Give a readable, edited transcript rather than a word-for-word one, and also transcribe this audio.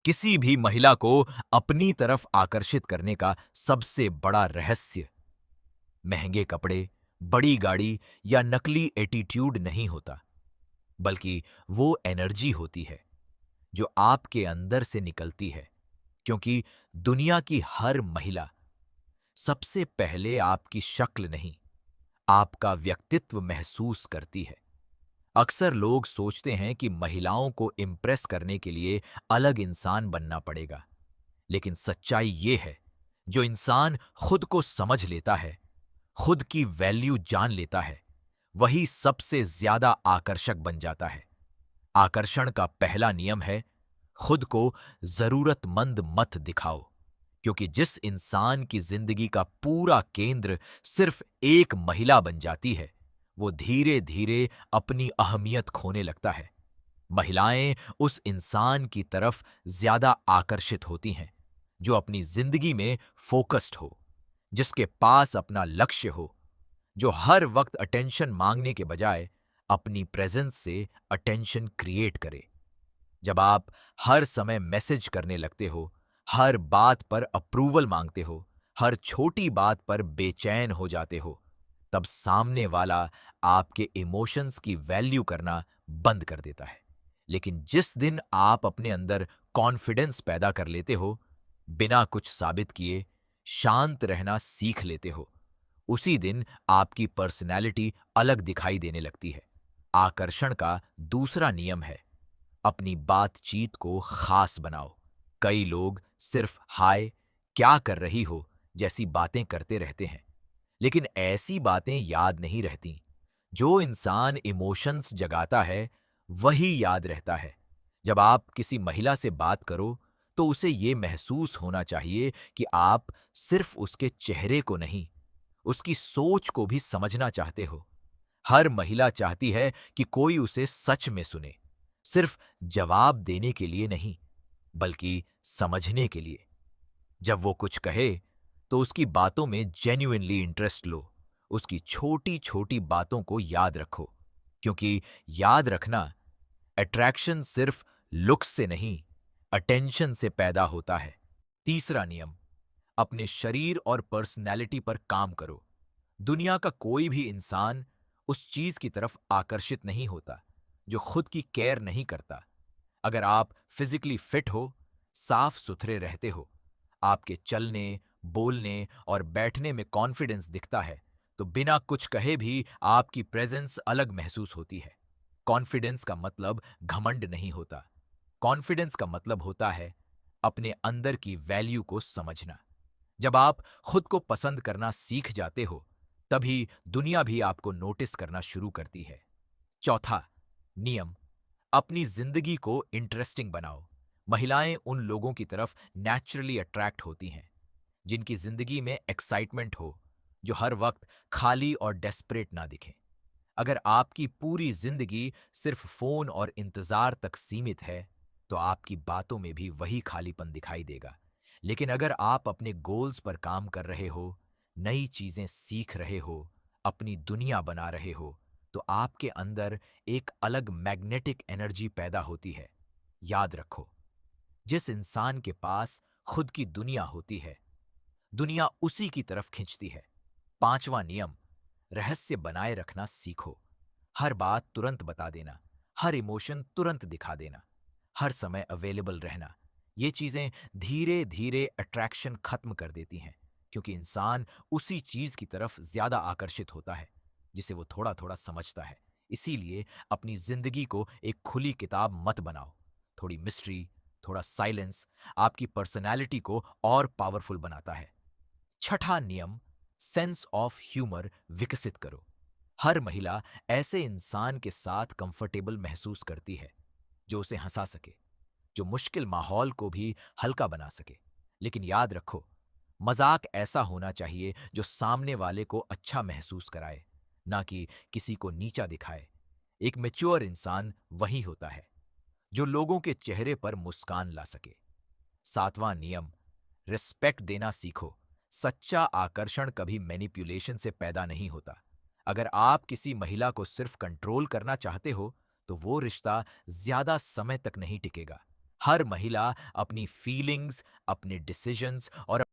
किसी भी महिला को अपनी तरफ आकर्षित करने का सबसे बड़ा रहस्य महंगे कपड़े, बड़ी गाड़ी या नकली एटीट्यूड नहीं होता, बल्कि वो एनर्जी होती है जो आपके अंदर से निकलती है। क्योंकि दुनिया की हर महिला सबसे पहले आपकी शक्ल नहीं, आपका व्यक्तित्व महसूस करती है। अक्सर लोग सोचते हैं कि महिलाओं को इम्प्रेस करने के लिए अलग इंसान बनना पड़ेगा, लेकिन सच्चाई ये है, जो इंसान खुद को समझ लेता है, खुद की वैल्यू जान लेता है, वही सबसे ज्यादा आकर्षक बन जाता है। आकर्षण का पहला नियम है, खुद को जरूरतमंद मत दिखाओ। क्योंकि जिस इंसान की जिंदगी का पूरा केंद्र सिर्फ एक महिला बन जाती है, वो धीरे धीरे अपनी अहमियत खोने लगता है। महिलाएं उस इंसान की तरफ ज्यादा आकर्षित होती हैं जो अपनी जिंदगी में फोकस्ड हो, जिसके पास अपना लक्ष्य हो, जो हर वक्त अटेंशन मांगने के बजाय अपनी प्रेजेंस से अटेंशन क्रिएट करे। जब आप हर समय मैसेज करने लगते हो, हर बात पर अप्रूवल मांगते हो, हर छोटी बात पर बेचैन हो जाते हो, तब सामने वाला आपके इमोशंस की वैल्यू करना बंद कर देता है। लेकिन जिस दिन आप अपने अंदर कॉन्फिडेंस पैदा कर लेते हो, बिना कुछ साबित किए शांत रहना सीख लेते हो, उसी दिन आपकी पर्सनैलिटी अलग दिखाई देने लगती है। आकर्षण का दूसरा नियम है, अपनी बातचीत को खास बनाओ। कई लोग सिर्फ हाय, क्या कर रही हो जैसी बातें करते रहते हैं, लेकिन ऐसी बातें याद नहीं रहती। जो इंसान इमोशंस जगाता है, वही याद रहता है। जब आप किसी महिला से बात करो, तो उसे ये महसूस होना चाहिए कि आप सिर्फ उसके चेहरे को नहीं, उसकी सोच को भी समझना चाहते हो। हर महिला चाहती है कि कोई उसे सच में सुने, सिर्फ जवाब देने के लिए नहीं, बल्कि समझने के लिए। जब वो कुछ कहे, तो उसकी बातों में जेन्युइनली इंटरेस्ट लो, उसकी छोटी-छोटी बातों को याद रखो, क्योंकि याद रखना अट्रैक्शन सिर्फ लुक्स से नहीं, अटेंशन से पैदा होता है। तीसरा नियम, अपने शरीर और पर्सनैलिटी पर काम करो। दुनिया का कोई भी इंसान उस चीज की तरफ आकर्षित नहीं होता जो खुद की केयर नहीं करता। अगर आप फिजिकली फिट हो, साफ सुथरे रहते हो, आपके चलने, बोलने और बैठने में कॉन्फिडेंस दिखता है, तो बिना कुछ कहे भी आपकी प्रेजेंस अलग महसूस होती है। कॉन्फिडेंस का मतलब घमंड नहीं होता। कॉन्फिडेंस का मतलब होता है अपने अंदर की वैल्यू को समझना। जब आप खुद को पसंद करना सीख जाते हो, तभी दुनिया भी आपको नोटिस करना शुरू करती है। चौथा नियम, अपनी जिंदगी को इंटरेस्टिंग बनाओ। महिलाएं उन लोगों की तरफ नेचुरली अट्रैक्ट होती हैं जिनकी जिंदगी में एक्साइटमेंट हो, जो हर वक्त खाली और डेस्परेट ना दिखे। अगर आपकी पूरी जिंदगी सिर्फ फोन और इंतजार तक सीमित है, तो आपकी बातों में भी वही खालीपन दिखाई देगा। लेकिन अगर आप अपने गोल्स पर काम कर रहे हो, नई चीजें सीख रहे हो, अपनी दुनिया बना रहे हो, तो आपके अंदर एक अलग मैग्नेटिक एनर्जी पैदा होती है। याद रखो, जिस इंसान के पास खुद की दुनिया होती है, दुनिया उसी की तरफ खींचती है। पांचवा नियम, रहस्य बनाए रखना सीखो। हर बात तुरंत बता देना, हर इमोशन तुरंत दिखा देना, हर समय अवेलेबल रहना, ये चीजें धीरे धीरे अट्रैक्शन खत्म कर देती हैं, क्योंकि इंसान उसी चीज की तरफ ज्यादा आकर्षित होता है जिसे वो थोड़ा थोड़ा समझता है। इसीलिए अपनी जिंदगी को एक खुली किताब मत बनाओ। थोड़ी मिस्ट्री, थोड़ा साइलेंस आपकी पर्सनैलिटी को और पावरफुल बनाता है। छठा नियम, सेंस ऑफ ह्यूमर विकसित करो। हर महिला ऐसे इंसान के साथ कंफर्टेबल महसूस करती है जो उसे हंसा सके, जो मुश्किल माहौल को भी हल्का बना सके। लेकिन याद रखो, मजाक ऐसा होना चाहिए जो सामने वाले को अच्छा महसूस कराए, ना कि किसी को नीचा दिखाए। एक मैच्योर इंसान वही होता है जो लोगों के चेहरे पर मुस्कान ला सके। सातवां नियम, रिस्पेक्ट देना सीखो। सच्चा आकर्षण कभी मैनिपुलेशन से पैदा नहीं होता। अगर आप किसी महिला को सिर्फ कंट्रोल करना चाहते हो, तो वो रिश्ता ज्यादा समय तक नहीं टिकेगा। हर महिला अपनी फीलिंग्स, अपने डिसीजंस और